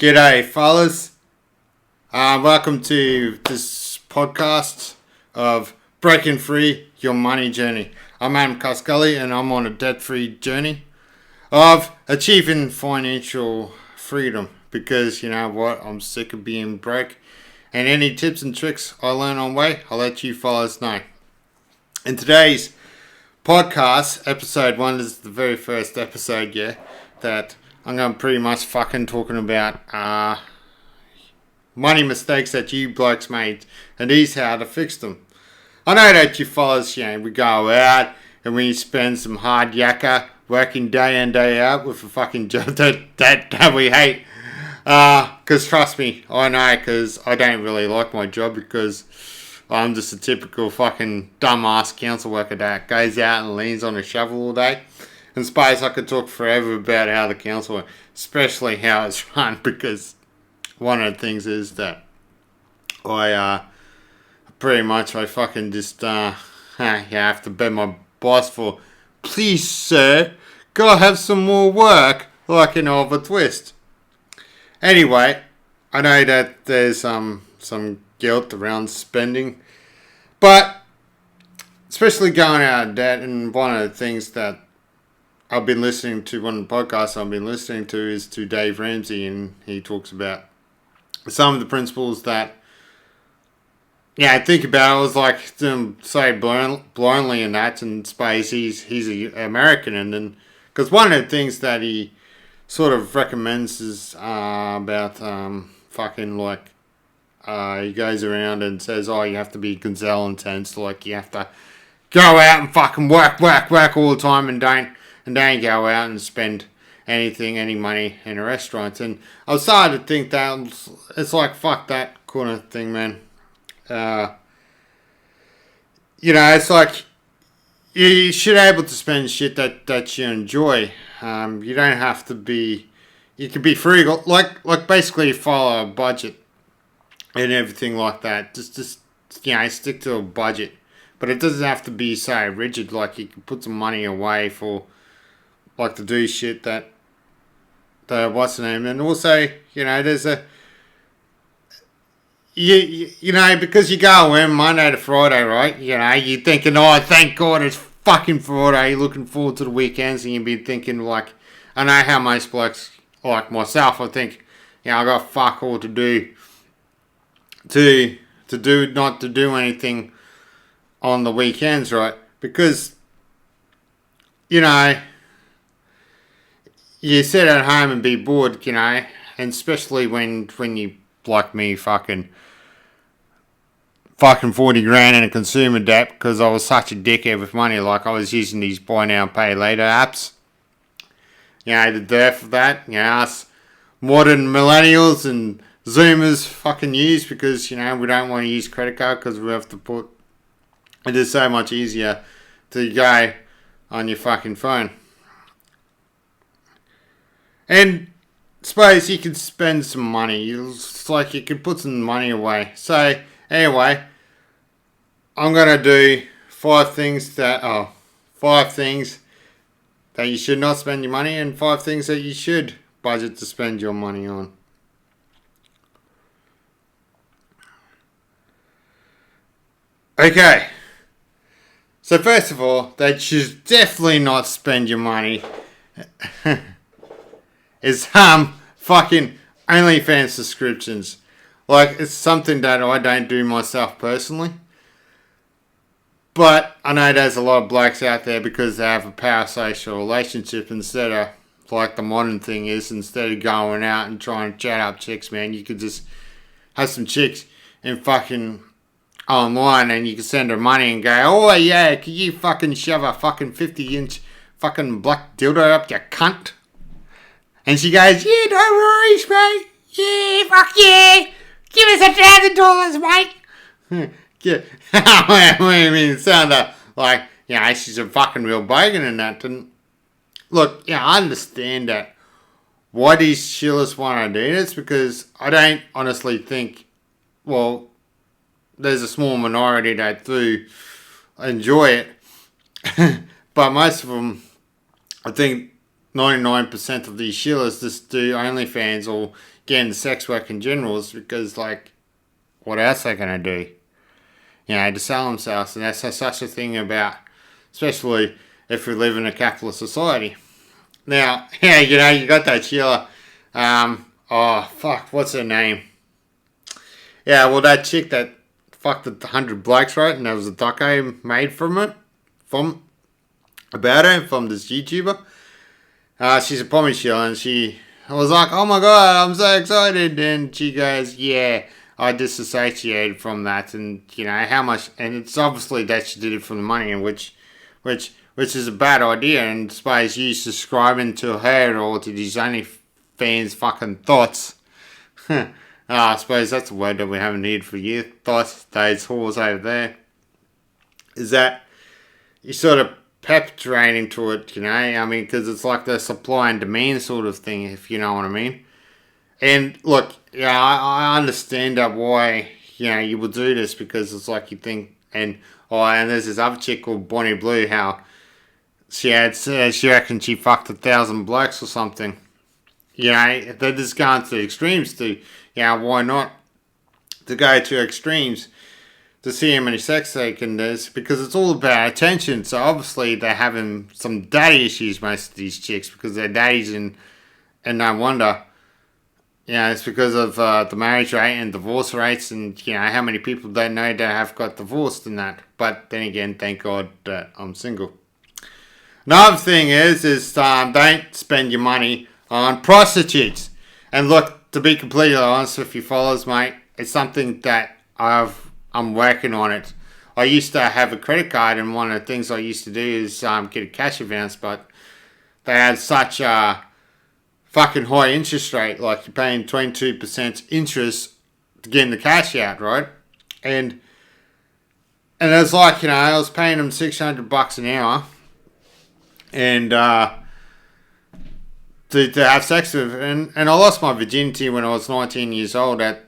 G'day, fellas. Welcome to this podcast of Breaking Free Your Money Journey. I'm Adam Cuscully and I'm on a debt-free journey of achieving financial freedom because you know what, I'm sick of being broke, and any tips and tricks I learn on the way, I'll let you fellas know. In today's podcast, episode 1 is the very first episode, that I'm going to pretty much fucking talking about money mistakes that you blokes made and these how to fix them. I know that you fellas, we go out and we spend some hard yakka working day in day out with a fucking job that we hate. Because trust me, I know, because I don't really like my job because I'm just a typical fucking dumbass council worker that goes out and leans on a shovel all day. And suppose I could talk forever about how the council works, especially how it's run, because one of the things is that I fucking just have to beg my boss for, please sir, gotta have some more work, like an Oliver Twist. Anyway, I know that there's some guilt around spending, but especially going out of debt, and one of the things that I've been listening to, one of the podcasts I've been listening to is to Dave Ramsey, and he talks about some of the principles that, I think about. I was like, say blindly in that, and suppose he's an American, and then, because one of the things that he sort of recommends is about he goes around and says, you have to be gazelle intense, like you have to go out and fucking work all the time and don't go out and spend any money in a restaurant. And I was starting to think that it's like, fuck that kind of thing, man. It's like you should be able to spend shit that you enjoy. You don't have to be, you can be frugal, like basically follow a budget and everything like that. Just stick to a budget. But it doesn't have to be so rigid, like you can put some money away for, like, to do shit that what's the name, and also, there's a, because you go in Monday to Friday, right, you're thinking, thank God it's fucking Friday, you're looking forward to the weekends, and you'll be thinking, like, I know how most blokes, like myself, I think, I got fuck all to do, not to do anything on the weekends, right, because, you sit at home and be bored, and especially when you, like me, fucking 40 grand in a consumer debt because I was such a dickhead with money, like I was using these buy now, pay later apps. The dearth of that, us modern millennials and Zoomers fucking use because, we don't want to use credit card because we have to put, it is so much easier to go on your fucking phone. And suppose you could spend some money. It's like you could put some money away. So, anyway, I'm going to do 5 things that you should not spend your money, and 5 things that you should budget to spend your money on. Okay. So, first of all, that you should definitely not spend your money is fucking OnlyFans subscriptions. Like, it's something that I don't do myself personally. But I know there's a lot of blokes out there because they have a parasocial relationship instead of, like the modern thing is, instead of going out and trying to chat up chicks, man, you could just have some chicks in fucking online and you can send her money and go, can you fucking shove a fucking 50-inch fucking black dildo up your cunt? And she goes, yeah, no worries, mate. Yeah, fuck yeah. Give us $1,000, mate. Yeah. What do you mean? It sounded like, she's a fucking real bogan and that. And look, I understand that. Why these shillers want to do this? Because I don't honestly think, there's a small minority that do enjoy it. But most of them, I think, 99% of these shillers just do OnlyFans or get into sex work in general is because, like, what else are they going to do? You know, to sell themselves. And that's such a thing about, especially if we live in a capitalist society. Now, yeah, you know, you got that shiller. What's her name? Yeah, well, that chick that fucked 100 blokes, right? And there was a doco made about her, from this YouTuber. She's a pommy shiller, and I was like, oh my god, I'm so excited. And she goes, yeah, I disassociated from that. And, you know, how much, and it's obviously that she did it for the money, and which is a bad idea. And I suppose you subscribing to her or to these OnlyFans fucking thoughts. I suppose that's a word that we haven't needed for years. Thoughts, those whores over there. Is that you sort of pep train into it, you know? I mean, because it's like the supply and demand sort of thing, if you know what I mean. And look, yeah, I understand why, you know, you would do this, because it's like you think, and there's this other chick called Bonnie Blue, how she reckons she fucked 1,000 blokes or something. You know, they're just going to the extremes to, you know, why not? To go to extremes to see how many sex they can do, because it's all about attention. So obviously they're having some daddy issues, most of these chicks, because they're daddies, and no wonder. You know, it's because of the marriage rate and divorce rates, and, you know, how many people don't know that have got divorced and that. But then again, thank God that I'm single. Another thing is don't spend your money on prostitutes. And look, to be completely honest with you fellas, mate, it's something that I'm working on it. I used to have a credit card, and one of the things I used to do is get a cash advance, but they had such a fucking high interest rate, like you're paying 22% interest to get the cash out, right? And it was like, you know, I was paying them $600 an hour, and to have sex with, and I lost my virginity when I was 19 years old at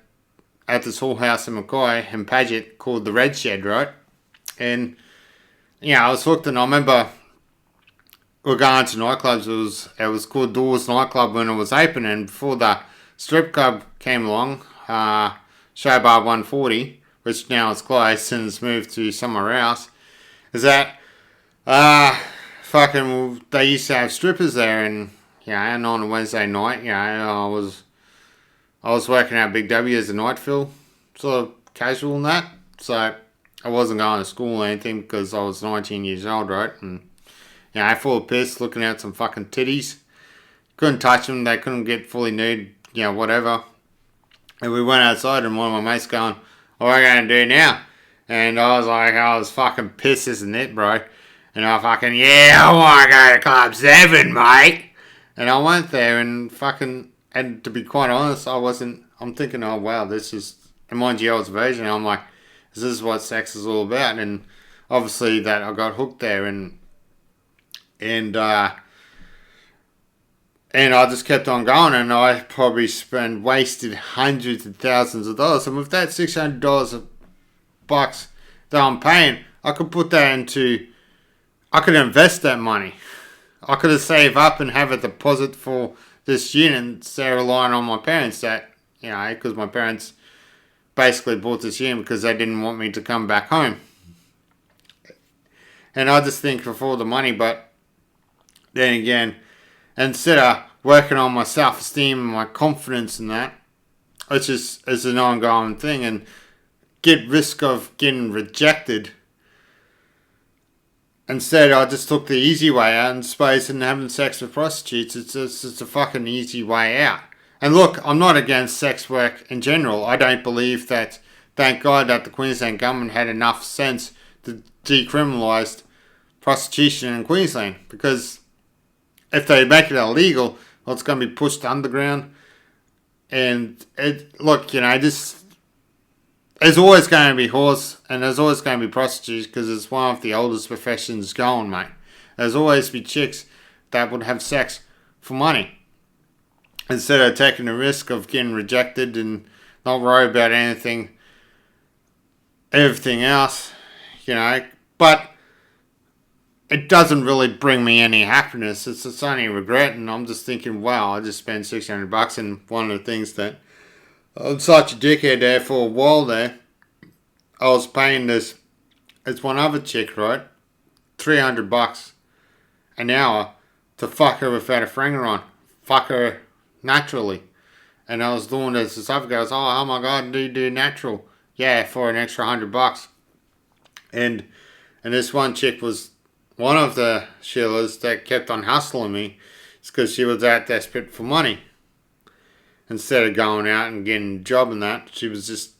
this whorehouse in Mackay and Paget called the Red Shed, right? And, you know, I was hooked, and I remember we're going to nightclubs. It was called Doors Nightclub when it was open, and before the strip club came along, Show Bar 140, which now is closed and it's moved to somewhere else, is that they used to have strippers there, and, you know, and on a Wednesday night, you know, I was working out Big W as a night fill, sort of casual and that, so I wasn't going to school or anything because I was 19 years old, right? And, you know, I full of piss looking at some fucking titties. Couldn't touch them, they couldn't get fully nude, you know, whatever. And we went outside, and one of my mates going, what are we going to do now? And I was fucking pissed, isn't it, bro? And I fucking, yeah, I want to go to Club 7, mate. And I went there, and fucking, and to be quite honest, I'm thinking, oh wow, this is, and mind you, I was a virgin, I'm like, this is what sex is all about. And obviously that I got hooked there, and I just kept on going, and I probably wasted hundreds of thousands of dollars. And with that $600 bucks that I'm paying, I could put that I could invest that money. I could have saved up and have a deposit for this unit instead of relying on my parents, that, you know, because my parents basically bought this unit because they didn't want me to come back home. And I just think for all the money, but then again, instead of working on my self-esteem and my confidence in that, which is an ongoing thing, and get risk of getting rejected, instead I just took the easy way out and space and having sex with prostitutes. It's a fucking easy way out. And look, I'm not against sex work in general. I don't believe that, thank God that the Queensland government had enough sense to decriminalise prostitution in Queensland, because if they make it illegal, well, it's going to be pushed underground. And look, you know, there's always going to be whores, and there's always going to be prostitutes, because it's one of the oldest professions going, mate. There's always be chicks that would have sex for money, instead of taking the risk of getting rejected and not worry about everything else, you know. But it doesn't really bring me any happiness. It's only regret, and I'm just thinking, wow, I just spent $600, and one of the things that I'm such a dickhead there for a while there. I was paying this. It's one other chick, right? $300 an hour to fuck her without a fringer on, fuck her naturally. And I was doing this other guy goes, oh my god, do you do natural? Yeah, for an extra $100. And this one chick was one of the shillers that kept on hustling me. It's because she was that desperate for money. Instead of going out and getting a job and that, she was just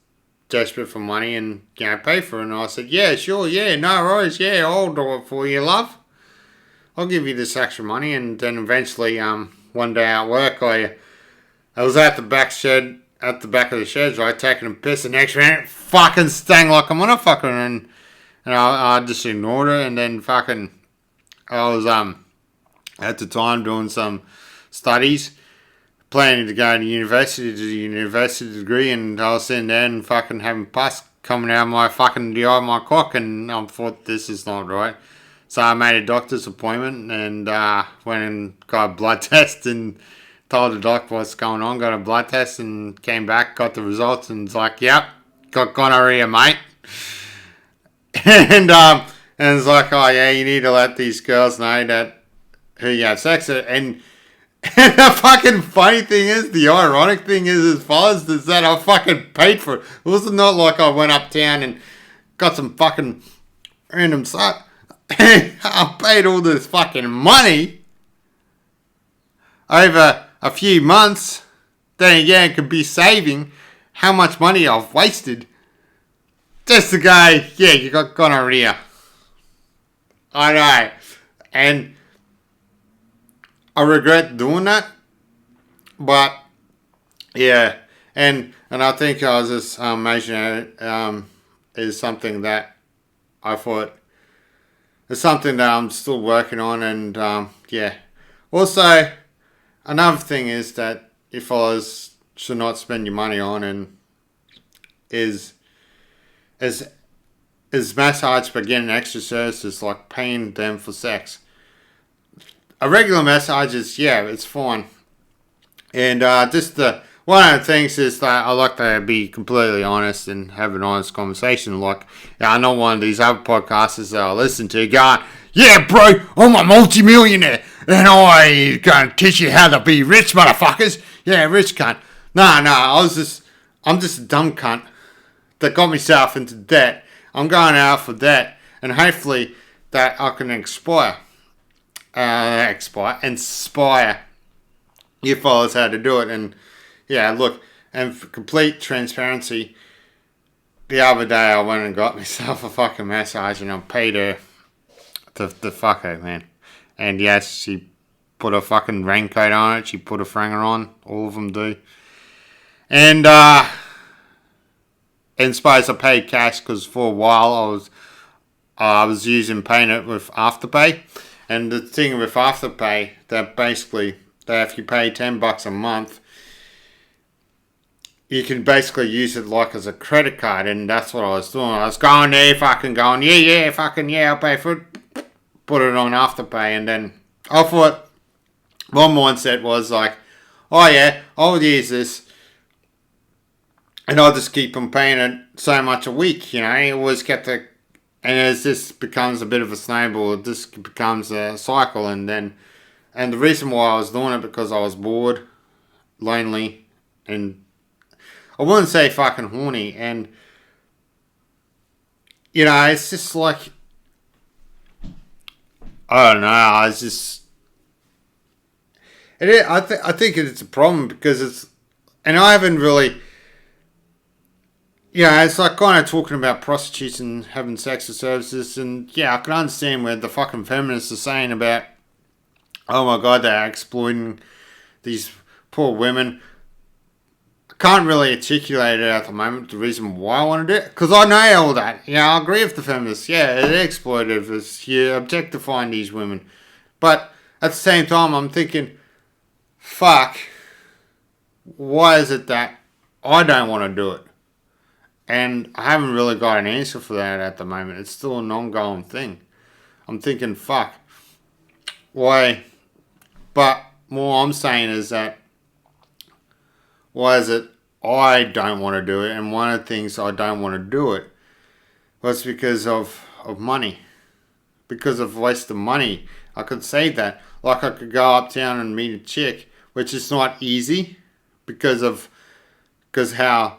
desperate for money and, pay for it. And I said, yeah, sure, yeah, no worries, yeah, I'll do it for you, love. I'll give you this extra money. And then eventually, one day at work, I was at the back of the sheds, right, taking a piss, and next minute, fucking stung like a motherfucker, and I just ignored it, and then fucking, I was, at the time doing some studies, planning to go to university to do a university degree, and I was sitting there and fucking having pus coming out of my fucking the eye of my cock, and I thought, this is not right. So I made a doctor's appointment and went and got a blood test and told the doctor what's going on, got a blood test and came back, got the results, and it's like, yep, got gonorrhea, mate. and it's like, oh yeah, you need to let these girls know that who you have sex with. And the fucking funny thing is, the ironic thing is, as far as is that I fucking paid for it. It was not like I went uptown and got some fucking random site. I paid all this fucking money over a few months. Then again, it could be saving how much money I've wasted just to go, yeah, you got gonorrhea. I know. And I regret doing that. But, yeah. And I think I was just mentioning it is something that I thought it's something that I'm still working on. And, yeah. Also, another thing is that you fellas should not spend your money on and is massage but getting extra services like paying them for sex. A regular massage is, yeah, it's fine. And just one of the things is that I like to be completely honest and have an honest conversation. Like, I know one of these other podcasters that I listen to going, yeah, bro, I'm a multi-millionaire and I going to teach you how to be rich, motherfuckers. Yeah, rich cunt. No, I'm just a dumb cunt that got myself into debt. I'm going out for debt, and hopefully that I can inspire you fellas how to do it. And yeah, look, and for complete transparency, the other day I went and got myself a fucking massage, and I paid her to fuck her, man. And yes, she put a fucking raincoat on it, she put a franger on, all of them do. And suppose I paid cash because for a while I was paying it with Afterpay. And the thing with Afterpay, that basically, that if you pay $10 a month, you can basically use it like as a credit card. And that's what I was doing. I was going there, fucking going, yeah, I'll pay for it. Put it on Afterpay. And then I thought, my mindset was like, oh yeah, I'll use this. And I'll just keep on paying it so much a week, you know. It always kept and as this becomes a bit of a snowball, this becomes a cycle. And the reason why I was doing it because I was bored, lonely, and I wouldn't say fucking horny. And, you know, it's just like, I don't know, I think it's a problem because it's, and I haven't really, yeah, it's like kind of talking about prostitutes and having sex with services, and yeah, I can understand where the fucking feminists are saying about, oh my god, they're exploiting these poor women. I can't really articulate it at the moment, the reason why I want to do it, because I know all that. Yeah, I agree with the feminists. Yeah, they're exploitive. You're objectifying these women. But at the same time, I'm thinking, fuck, why is it that I don't want to do it? And I haven't really got an answer for that at the moment. It's still an ongoing thing. I'm thinking, fuck, why? But more I'm saying is that, why is it I don't want to do it? And one of the things I don't want to do it was because of money. Because of waste of money. I could say that. Like I could go uptown and meet a chick, which is not easy because how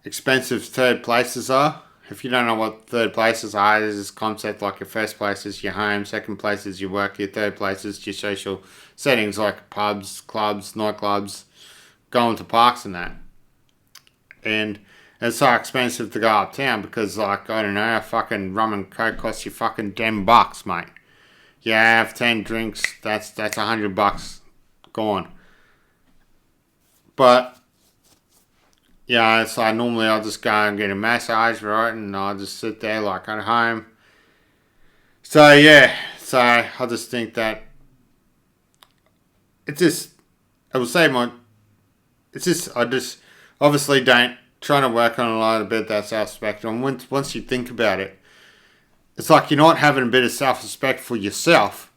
expensive third places are. If you don't know what third places are, there's this concept like your first place is your home, second place is your work, your third place is your social settings like pubs, clubs, nightclubs, going to parks and that. And it's so expensive to go uptown because, like, I don't know, a fucking rum and coke costs you fucking $10, mate. You have 10 drinks, that's $100 gone. But yeah, it's like normally I'll just go and get a massage, right? And I'll just sit there like at home. So yeah, so I just think that I just obviously don't, trying to work on a lot of bit that self-respect. And once you think about it, it's like you're not having a bit of self-respect for yourself.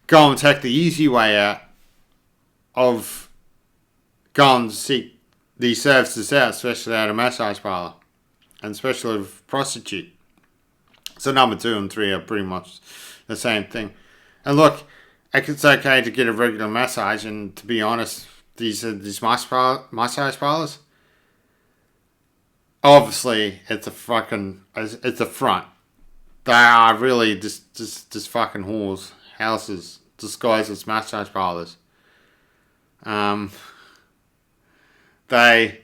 Go and take the easy way out of going and seek these services out, especially at a massage parlour, and especially with prostitute. So number 2 and 3 are pretty much the same thing. And look, it's okay to get a regular massage, and to be honest, these massage parlours, obviously it's a front. They are really just fucking whores, houses disguised as massage parlours. They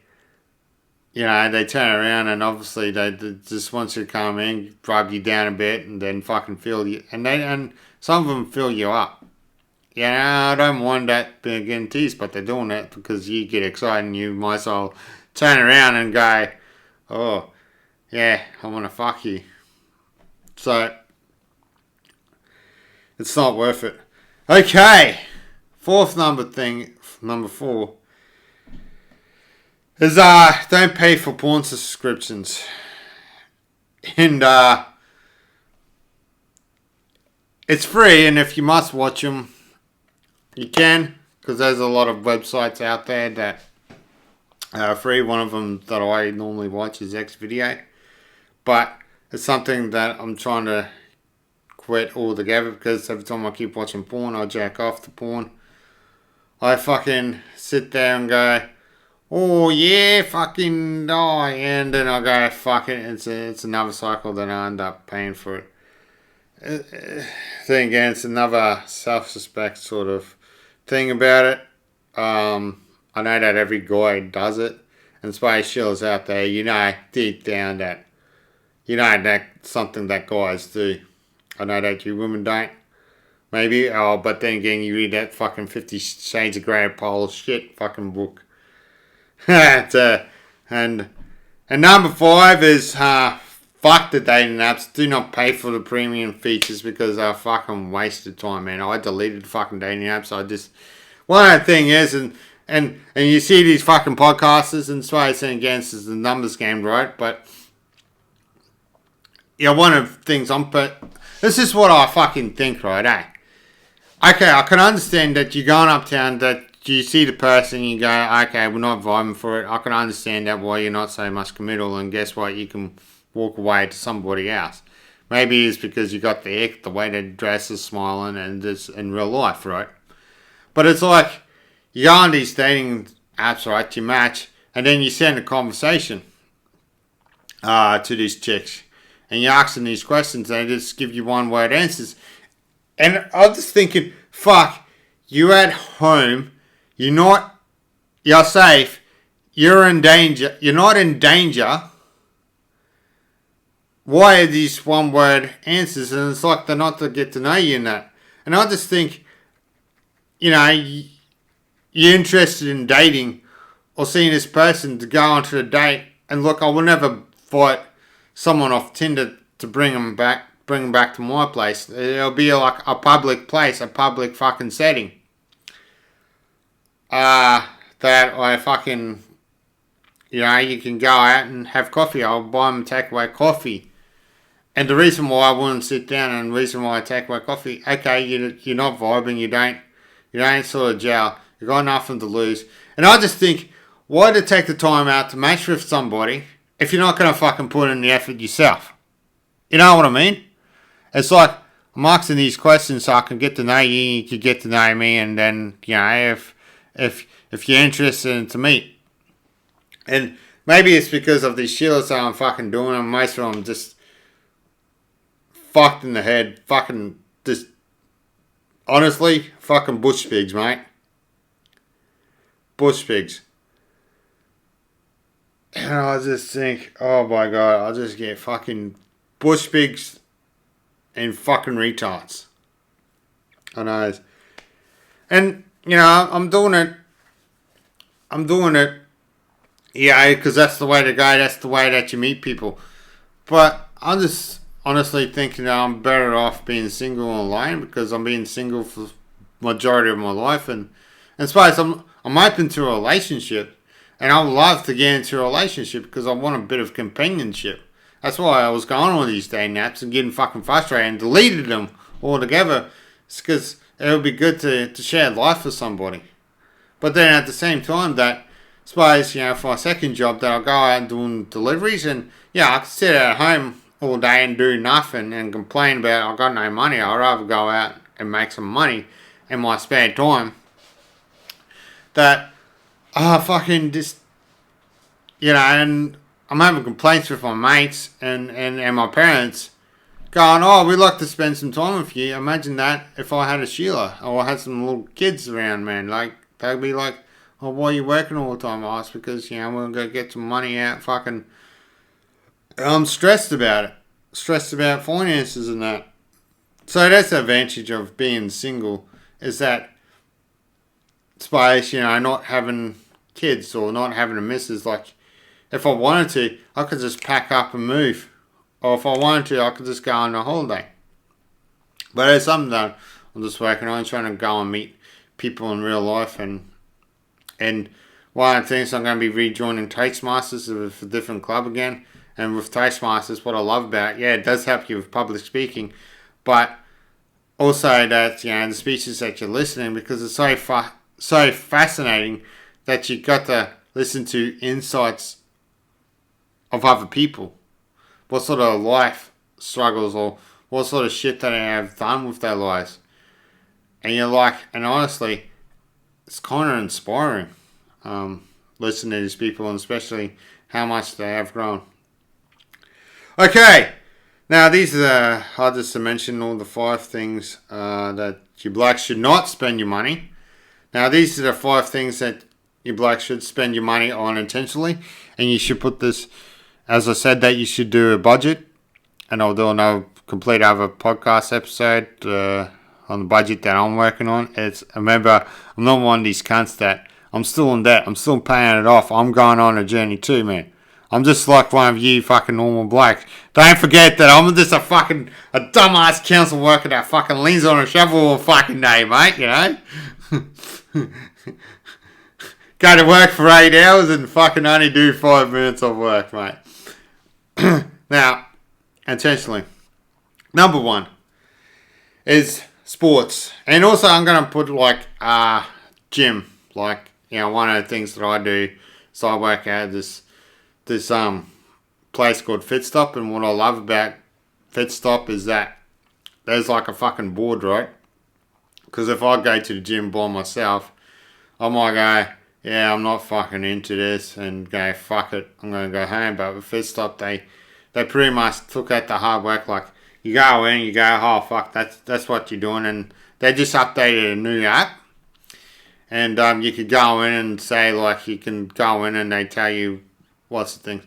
turn around and obviously they just want you to come in, rub you down a bit, and then fucking fill you. And some of them fill you up. I don't mind that being getting teased, but they're doing that because you get excited and you might as well turn around and go, oh, yeah, I want to fuck you. So, it's not worth it. Okay, number 4. Is don't pay for porn subscriptions. And it's free, and if you must watch them, you can, because there's a lot of websites out there that are free. One of them that I normally watch is Xvideo, but it's something that I'm trying to quit altogether, because every time I keep watching porn, I jack off the porn. I fucking sit there and go, oh yeah, fucking die, and then I go, fuck it, it's another cycle that I end up paying for it. Then again, it's another self-respect sort of thing about it. I know that every guy does it, and Space Shill's out there, deep down that, that's something that guys do. I know that you women don't. Maybe, but then again, you read that fucking 50 Shades of Grey pile of shit fucking book. And number 5 is fuck the dating apps. Do not pay for the premium features because they're fucking wasted time, man. I deleted the fucking dating apps. One of the thing is, and you see these fucking podcasters, and so I'm saying against is the numbers game, right? But yeah, one of the things this is what I fucking think, right? Okay, I can understand that you're going uptown, that you see the person, you go, okay, we're not vibing for it. I can understand that why you're not so much committal, and guess what? You can walk away to somebody else. Maybe it's because you got the ick, the way they dress is smiling, and it's in real life, right? But it's like, you go on these dating apps, right? You match, and then you send a conversation to these chicks, and you ask them these questions, and they just give you one-word answers. And I'm just thinking, fuck, you're at home, you're safe, you're in danger, you're not in danger. Why are these one-word answers? And it's like they're not to get to know you in that. And I just think, you're interested in dating or seeing this person to go onto a date. And look, I will never fight someone off Tinder to bring them back to my place. It'll be like a public place, a public fucking setting. That I fucking, you can go out and have coffee. I'll buy them takeaway coffee. And the reason why I wouldn't sit down and the reason why I take my coffee, okay, you're not vibing, you don't sort of gel, you got nothing to lose. And I just think, why to take the time out to match with somebody if you're not going to fucking put in the effort yourself? You know what I mean? It's like, I'm asking these questions so I can get to know you, you can get to know me, and then, you know, if you're interested in to meet. And maybe it's because of these shillers that I'm fucking doing, and most of them just fucked in the head, fucking just, honestly, fucking bush pigs, mate. Bush pigs. And I just think, oh my god, I just get fucking bush pigs and fucking retards. I know. And, you know, I'm doing it, yeah, because that's the way to go, that's the way that you meet people. But I'm just honestly thinking that I'm better off being single and alone, because I'm being single for the majority of my life, and I suppose I'm open to a relationship, and I would love to get into a relationship because I want a bit of companionship. That's why I was going on these day naps and getting fucking frustrated and deleted them altogether. It's because it would be good to share life with somebody. But then at the same time, that suppose, you know, for my second job, that I'll go out and doing deliveries, and yeah, I can sit at home all day and do nothing and complain about I've got no money. I'd rather go out and make some money in my spare time. That fucking just, you know, and I'm having complaints with my mates and my parents going, oh, we'd like to spend some time with you. Imagine that if I had a Sheila or I had some little kids around, man. Like, they'd be like, oh, why are you working all the time? I asked, because, you know, we're going to go get some money out. Fucking, I'm stressed about it. Stressed about finances and that. So that's the advantage of being single, is that space, you know, not having kids or not having a missus. Like, if I wanted to, I could just pack up and move. Or if I wanted to, I could just go on a holiday. But it's something that I'm just working on, trying to go and meet people in real life. And one of the things, I'm going to be rejoining Toastmasters with a different club again. And with Toastmasters, what I love about it, yeah, it does help you with public speaking. But also that, you know, the speeches that you're listening, because it's so fascinating that you got to listen to insights of other people. What sort of life struggles or what sort of shit that they have done with their lives. And you're like, and honestly, it's kind of inspiring listening to these people, and especially how much they have grown. Okay, now these are, I'll just mention all the 5 things that you blokes should not spend your money. Now these are the 5 things that you blokes should spend your money on intentionally, and you should put this, as I said, that you should do a budget, and I'll do another complete other podcast episode on the budget that I'm working on. Remember, I'm not one of these cunts that I'm still in debt. I'm still paying it off. I'm going on a journey too, man. I'm just like one of you fucking normal blokes. Don't forget that I'm just a dumbass council worker that fucking leans on a shovel all fucking day, mate, you know? Go to work for 8 hours and fucking only do 5 minutes of work, mate. Now, intentionally. Number 1 is sports. And also I'm going to put like gym. Like, you know, one of the things that I do is I work out this place called Fit Stop, and what I love about Fit Stop is that there's like a fucking board, right? Because if I go to the gym by myself, I might go, yeah, I'm not fucking into this, and go, fuck it, I'm going to go home. But with Fit Stop, they pretty much took out the hard work. Like, you go in, you go, oh, fuck, that's what you're doing. And they just updated a new app. And you could go in and say, like, you can go in and they tell you what's the thing.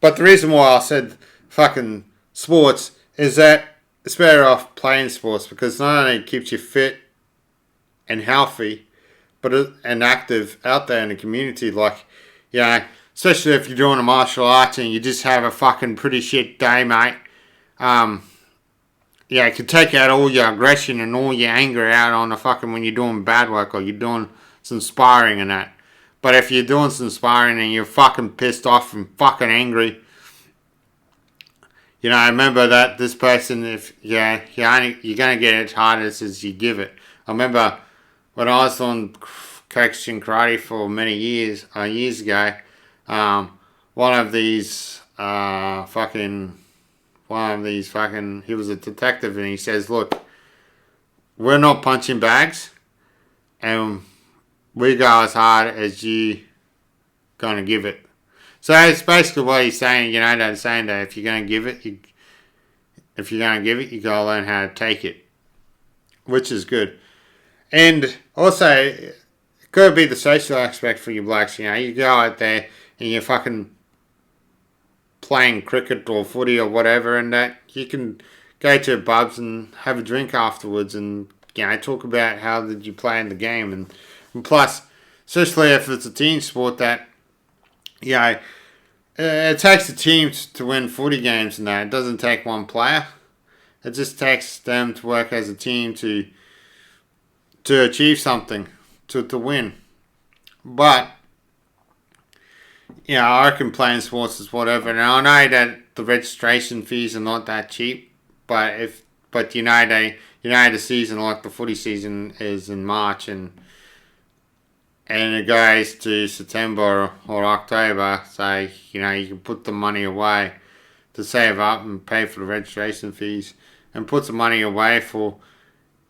But the reason why I said fucking sports is that it's better off playing sports, because not only it keeps you fit and healthy, but and active out there in the community. Like, you know, especially if you're doing a martial arts and you just have a fucking pretty shit day, mate. Yeah, it could take out all your aggression and all your anger out on the fucking when you're doing bad work or you're doing some sparring and that. But if you're doing some sparring and you're fucking pissed off and fucking angry, You know, I remember that this person, if you're gonna get it as hard as you give it. I remember when I was on coaching karate for many years ago, one of these he was a detective, and he says, "Look, we're not punching bags, and we go as hard as you gonna give it." So it's basically what he's saying. You know, they're saying that if you're gonna give it, you gotta learn how to take it, which is good. And also, it could be the social aspect for you blokes. You know, you go out there and you're fucking playing cricket or footy or whatever, and that you can go to pubs and have a drink afterwards, and talk about how did you play in the game, and plus, especially if it's a team sport, that it takes a team to win footy games, and that it doesn't take one player. It just takes them to work as a team to achieve something, to win. But I reckon playing sports is whatever. Now I know that the registration fees are not that cheap, but the season, like the footy season, is in March, and it goes to September or October. So you can put the money away to save up and pay for the registration fees, and put the money away for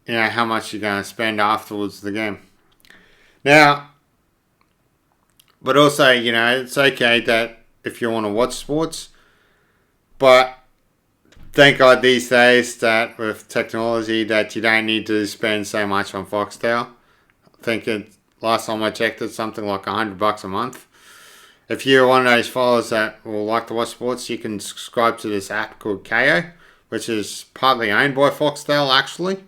how much you're going to spend afterwards the game. Now, but also, it's okay that if you want to watch sports, but thank God these days that with technology that you don't need to spend so much on Foxtel. I think last time I checked, it's something like $100 a month. If you're one of those followers that will like to watch sports, you can subscribe to this app called KO, which is partly owned by Foxtel, actually.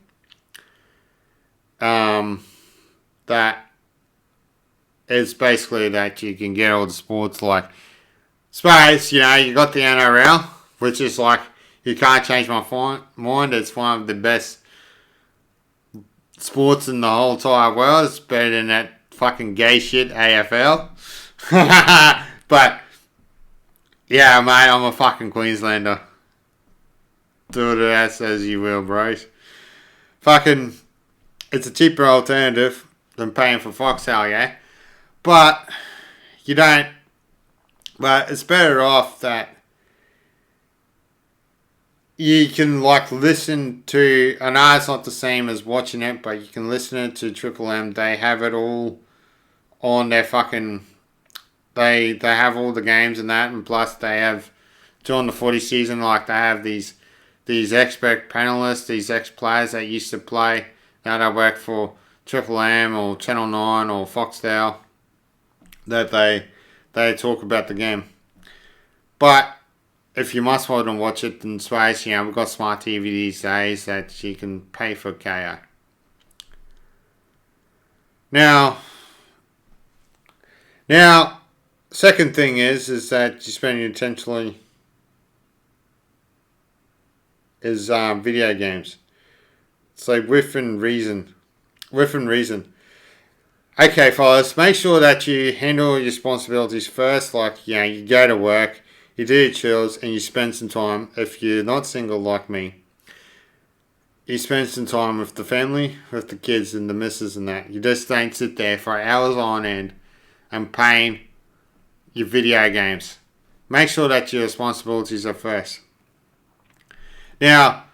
That is basically that you can get all the sports, like, suppose, you got the NRL, which is like, you can't change my mind. It's one of the best sports in the whole entire world. It's better than that fucking gay shit AFL. But, yeah, mate, I'm a fucking Queenslander. Do it as you will, bros. Fucking, it's a cheaper alternative than paying for Foxtel, yeah? But, but it's better off that you can, like, listen to, I know it's not the same as watching it, but you can listen to Triple M. They have it all on their fucking, they have all the games and that, and plus they have, during the footy season, like, they have these expert panelists, these ex-players that used to play, now they work for Triple M or Channel 9 or Foxtel, that they talk about the game. But if you must want to watch it in space, we've got smart TV these days that you can pay for KO. Now, second thing is that you spend intentionally is video games. So within reason. Okay, fellas, make sure that you handle your responsibilities first. Like, you go to work, you do your chills, and you spend some time. If you're not single like me, you spend some time with the family, with the kids and the missus and that. You just don't sit there for hours on end and paying your video games. Make sure that your responsibilities are first. Now,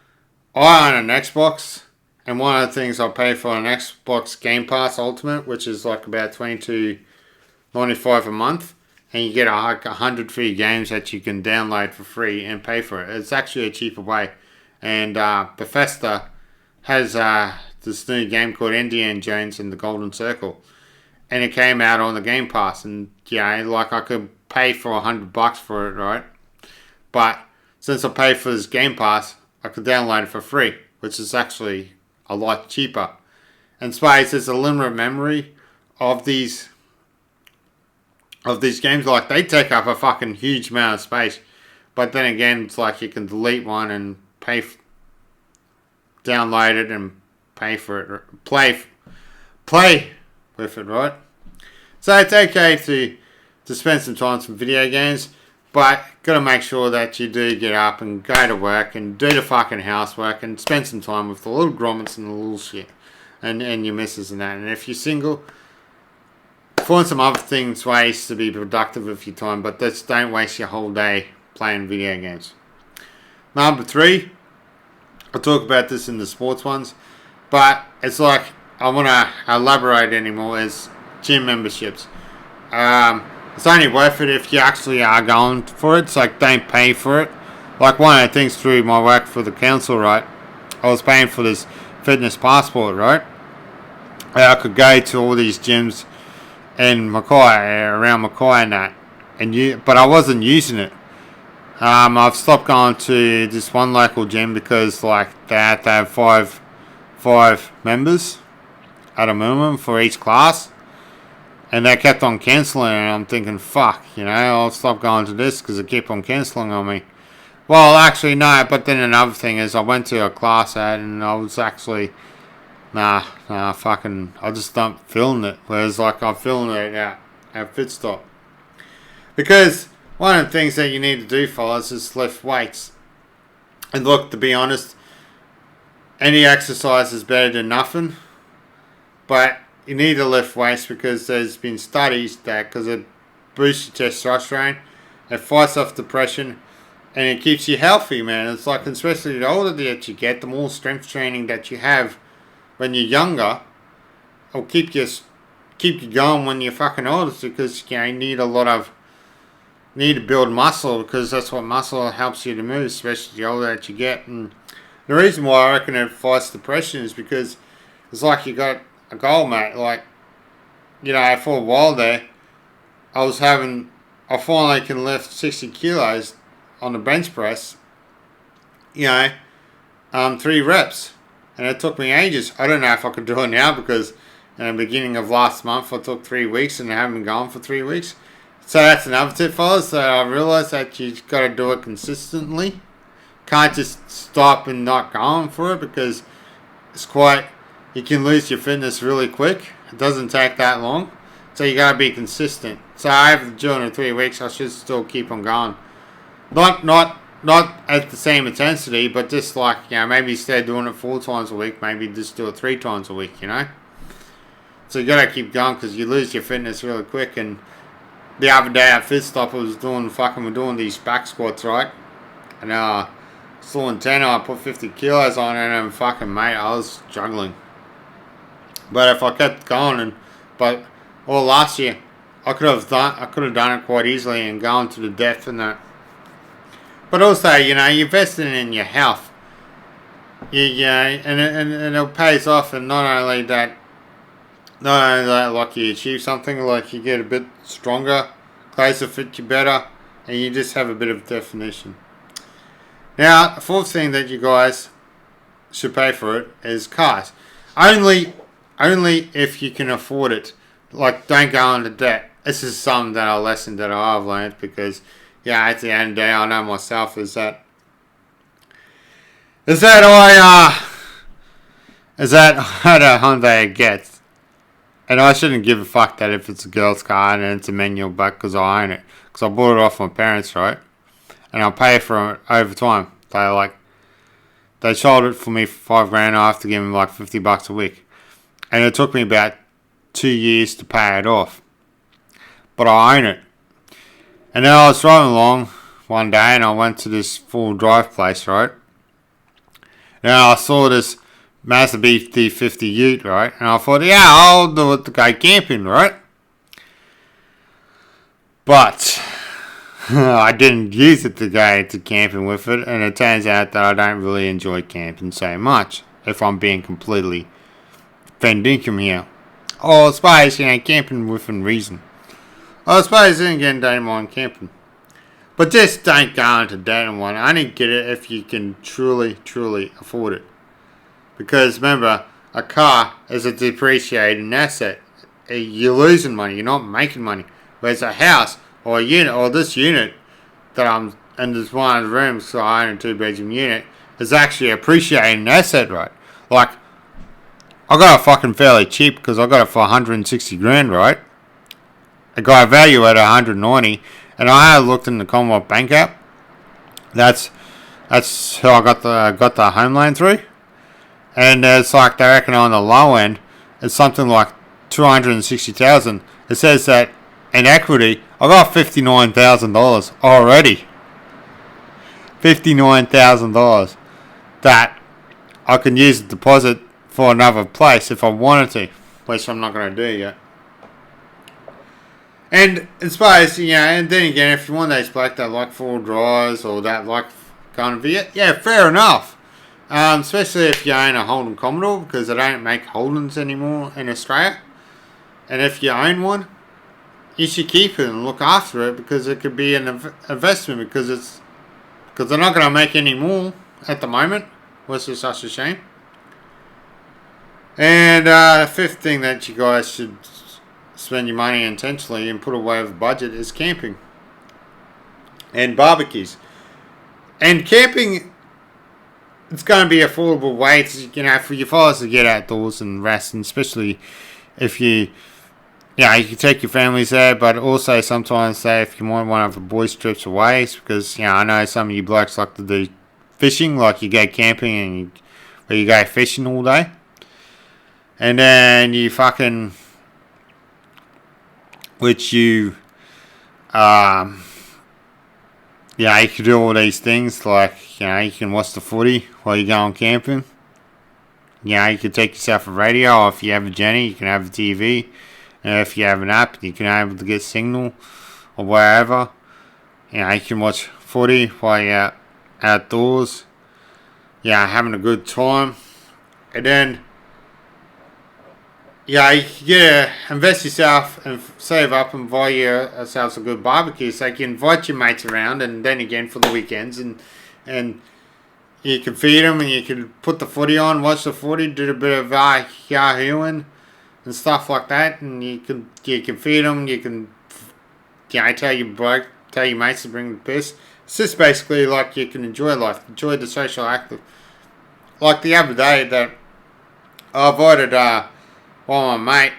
I own an Xbox, and one of the things I pay for an Xbox Game Pass Ultimate, which is like about $22.95 a month, and you get like 100 free games that you can download for free and pay for it. It's actually a cheaper way. And Bethesda has this new game called Indiana Jones and the Golden Circle, and it came out on the Game Pass, and like I could pay for $100 for it, right? But since I pay for this Game Pass, I could download it for free, which is actually a lot cheaper. And space is a limited memory of these games. Like, they take up a fucking huge amount of space. But then again, it's like you can delete one and download it and pay for it, or play with it, right? So it's okay to spend some time on some video games, But got to make sure that you do get up and go to work and do the fucking housework and spend some time with the little grommets and the little shit. And your missus and that. And if you're single, find some other things, ways to be productive with your time. But just don't waste your whole day playing video games. Number 3, I'll talk about this in the sports ones. But it's like, I want to elaborate anymore, is gym memberships. It's only worth it if you actually are going for it. It's like, don't pay for it. Like one of the things through my work for the council, right? I was paying for this fitness passport, right? I could go to all these gyms in Mackay, around Mackay and that. But I wasn't using it. I've stopped going to this one local gym because like they had to have five members at a minimum for each class. And they kept on cancelling, and I'm thinking, fuck, I'll stop going to this because they keep on cancelling on me. Well, actually, no, but then another thing is I went to a class and I was actually, fucking, I just don't feeling it. Whereas, like, I'm feeling it at Fitstop. Because one of the things that you need to do, fellas, is lift weights. And look, to be honest, any exercise is better than nothing. But you need to lift weights because there's been studies that, because it boosts your testosterone, it fights off depression, and it keeps you healthy, man. It's like, especially the older that you get, the more strength training that you have when you're younger, it'll keep you going when you're fucking older, because you need to build muscle, because that's what muscle helps you to move, especially the older that you get. And the reason why I reckon it fights depression is because it's like you got a goal, mate. Like, for a while there, I finally can lift 60 kilos on the bench press, 3 reps. And it took me ages. I don't know if I could do it now because in the beginning of last month, I took 3 weeks and I haven't been going for 3 weeks. So that's another tip, fellas. So I realised that you've got to do it consistently. Can't just stop and not going for it because you can lose your fitness really quick. It doesn't take that long. So you got to be consistent. So during the 3 weeks, I should still keep on going. Not at the same intensity, but just like, maybe instead of doing it 4 times a week, maybe just do it 3 times a week, So you got to keep going because you lose your fitness really quick. And the other day at Fitstop, we're doing these back squats, right? And still in 10, I put 50 kilos on it, and fucking, mate, I was struggling. But if I kept going, all last year, I could have done it quite easily and gone to the depth and that. But also, you're investing in your health. And it pays off. And not only that, like you achieve something, like you get a bit stronger, clothes will fit you better, and you just have a bit of definition. Now, the 4th thing that you guys should pay for it is cars. Only if you can afford it. Like, don't go into debt. This is something that a lesson that I've learned because, at the end of the day, I know myself is that I had a Hyundai Getz, and I shouldn't give a fuck that if it's a girl's car and it's a manual back because I own it, because I bought it off my parents, right? And I'll pay for it over time. They sold it for me for $5,000. I have to give them like $50 a week, and it took me about 2 years to pay it off. But I own it. And then I was driving along one day and I went to this full drive place, right? Now I saw this Mazda BT50 Ute, right? And I thought, I'll do it to go camping, right? But I didn't use it to go to camping with it, and it turns out that I don't really enjoy camping so much, if I'm being completely Fendinkum here. I suppose, camping within reason. I suppose then again, don't mind camping. But just don't go into debt and one. Only get it if you can truly, truly afford it. Because remember, a car is a depreciating asset. You're losing money, you're not making money. Whereas a house or a unit, or this unit that I'm in, this one of the rooms, so I own a 2-bedroom unit, is actually appreciating asset, right? Like, I got it fucking fairly cheap because I got it for 160 grand, right? It got a value at 190, And I had looked in the Commonwealth Bank app. That's how I got the home loan through. And it's like they reckon on the low end, it's something like 260,000. It says that in equity, I got $59,000 already. $59,000 that I can use the deposit for another place if I wanted to, which I'm not going to do yet. And I suppose, and then again, if you want those blokes that like four drives or that like kind of yeah, fair enough. Especially if you own a Holden Commodore, because they don't make Holdens anymore in Australia. And if you own one, you should keep it and look after it, because it could be an investment, because they're not going to make any more at the moment, which is such a shame. And the fifth thing that you guys should spend your money intentionally and put away over budget is camping and barbecues. And camping, it's going to be an affordable way to, for your fellas to get outdoors and rest, and especially if you can take your families there, but also sometimes say if you want one of the boys' trips away, because, I know some of you blokes like to do fishing, like you go camping and you go fishing all day, and then you fucking, which you could do all these things, like, you can watch the footy while you're going camping. You could take yourself a radio, or if you have a Jenny, you can have a TV. And if you have an app, you can be able to get signal or wherever. You can watch footy while you're outdoors. Having a good time. And then, you invest yourself and save up and buy yourselves a good barbecue, so you can invite your mates around, and then again for the weekends, and you can feed them, and you can put the footy on, watch the footy, do a bit of yahooing and stuff like that, and you can feed them, you can tell your mates to bring the piss. It's just basically like you can enjoy life, enjoy the social active. Like the other day that I invited my mate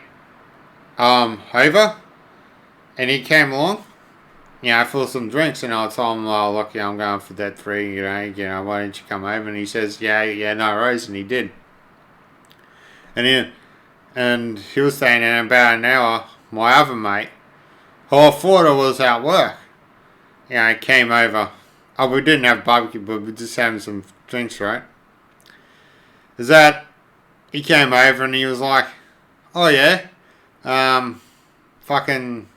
over, and he came along, for some drinks, and I told him, look, I'm going for that free, why don't you come over? And he says, yeah, no worries, and he did. And he was saying in about an hour, my other mate, who I thought I was at work, came over. Oh, we didn't have barbecue, but we were just having some drinks, right? Is that he came over and he was like, oh yeah, fucking,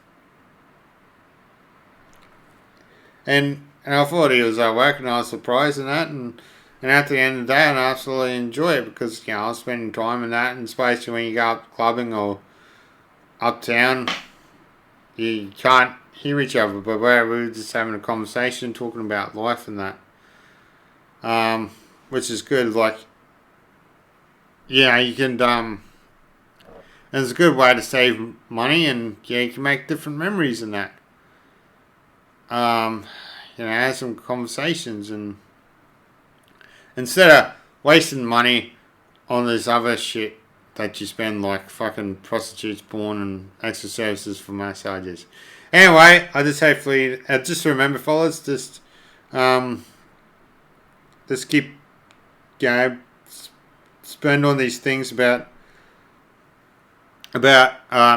and I thought he was at work, and I was surprised in that, and at the end of the day, I absolutely enjoy it, because, I was spending time in that, and especially when you go up clubbing or uptown, you can't hear each other, but we were just having a conversation, talking about life and that, which is good. Like, you can, and it's a good way to save money, and you can make different memories in that. Have some conversations, and instead of wasting money on this other shit that you spend, like fucking prostitutes, porn, and extra services for massages. Anyway, just remember, fellas, just keep, spend on these things about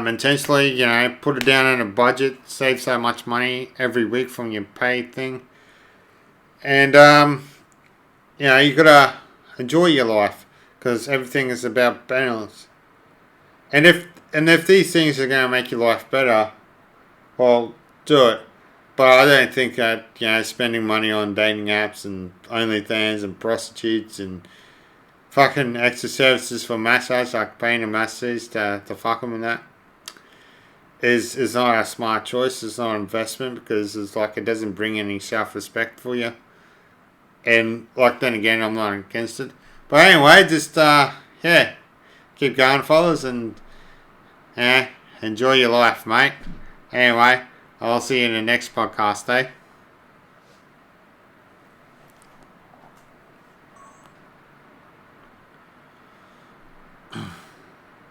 intentionally, put it down in a budget, save so much money every week from your paid thing, and you gotta enjoy your life, because everything is about balance. And if these things are gonna make your life better, well, do it. But I don't think that spending money on dating apps and OnlyFans and prostitutes and fucking extra services for massage, like paying a massage to fuck them and that, is not a smart choice. It's not an investment, because it's like it doesn't bring any self-respect for you. And like, then again, I'm not against it. But anyway, just keep going, fellas, and enjoy your life, mate. Anyway, I'll see you in the next podcast, eh?